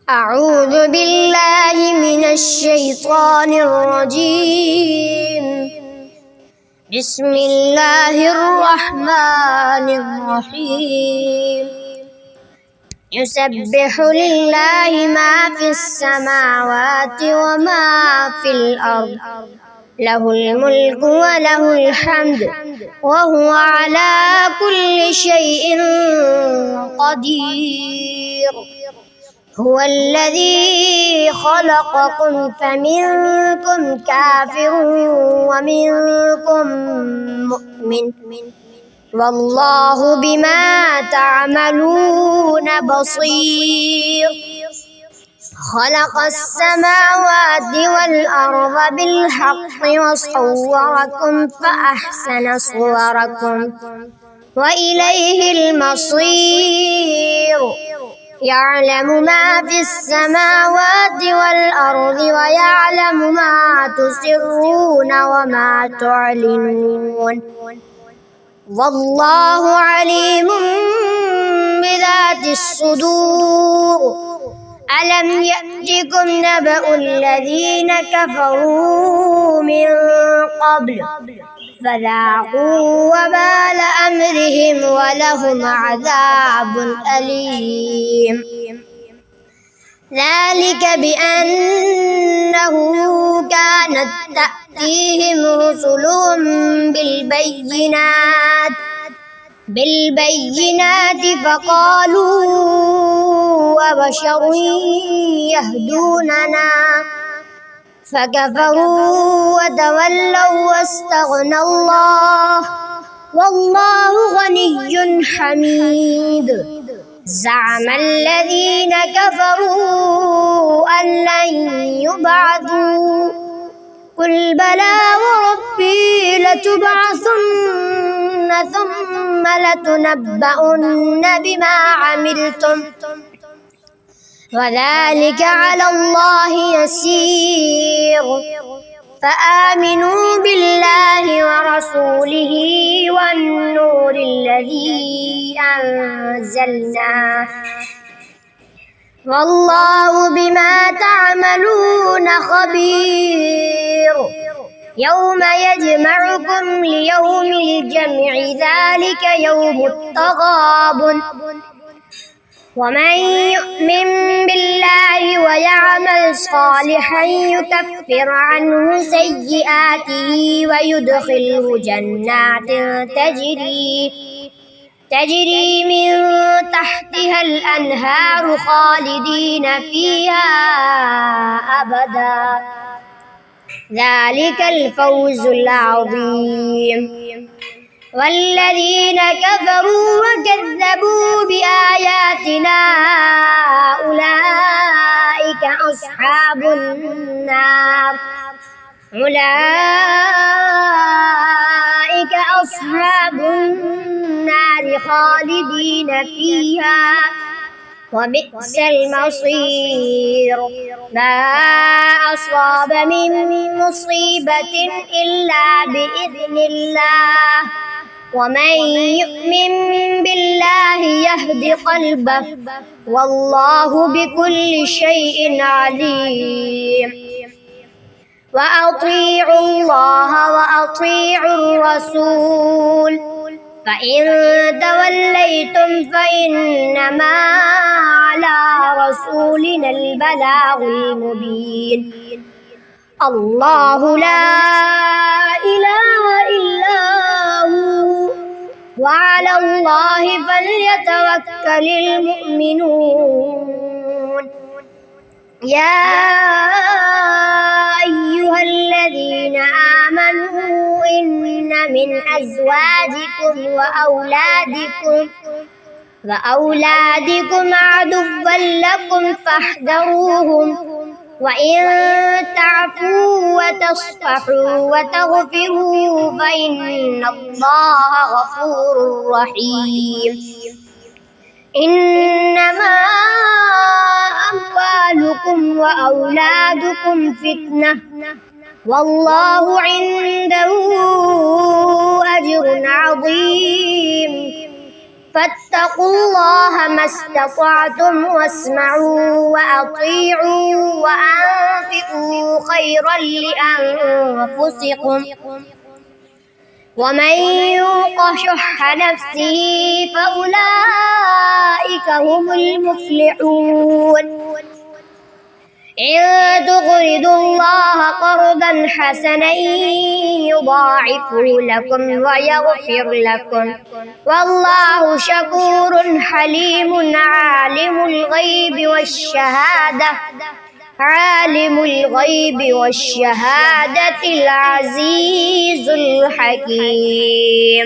أعوذ بالله من الشيطان الرجيم. بسم الله الرحمن الرحيم. يسبح لله ما في السماوات وما في الأرض، له الملك وله الحمد وهو على كل شيء قدير. هو الذي خلقكم فمنكم كافر ومنكم مؤمن، والله بما تعملون بصير. خلق السماوات والأرض بالحق وصوركم فأحسن صوركم وإليه المصير. يعلم ما في السماوات والأرض ويعلم ما تسرون وما تعلنون، والله عليم بذات الصدور. ألم يأتكم نبأ الذين كفروا من قبل فذاقوا وبال أمرهم ولهم عذاب أليم. ذلك بأنه كانت تأتيهم رسلهم بالبينات فقالوا أبشر يهدوننا فكفروا وتولوا واستغنى الله والله غني حميد. زعم الذين كفروا أن لن يبعثوا قل بلى وربي لتبعثن ثم لتنبؤن بما عملتم وذلك على الله يسير. فآمنوا بالله ورسوله والنور الذي أنزلنا، والله بما تعملون خبير. يوم يجمعكم ليوم الجمع ذلك يوم التغابن. ومن يؤمن بالله ويعمل صالحا يكفر عنه سيئاته ويدخله جنات تجري من تحتها الأنهار خالدين فيها أبدا. ذلك الفوز العظيم. والذين كفروا وكذبوا بآياتنا أولئك أصحاب النار خالدين فيها وبئس المصير. ما أصاب من مصيبة إلا بإذن الله، ومن يؤمن بالله يهد قلبه والله بكل شيء عليم. وأطيعوا الله وأطيعوا الرسول فإن توليتم فإنما على رسولنا البلاغ المبين. الله لا إله إلا هو وعلى الله فليتوكل المؤمنون. يا أيها الذين آمنوا إن من أزواجكم وأولادكم عدوا لكم فاحذروهم، وإن تعفوا وتصفحوا وتغفروا فإن الله غفور رحيم. إنما أموالكم وأولادكم فتنة والله عنده أجر عظيم. فاتقوا الله ما استطعتم واسمعوا وأطيعوا وأنفقوا خيرا لأنفسكم ومن يوق شح نفسه فأولئك هم المفلحون إن تقرضوا الله قرضا حسنا يضاعفه لكم ويغفر لكم والله شكور حليم عالم الغيب والشهادة العزيز الحكيم.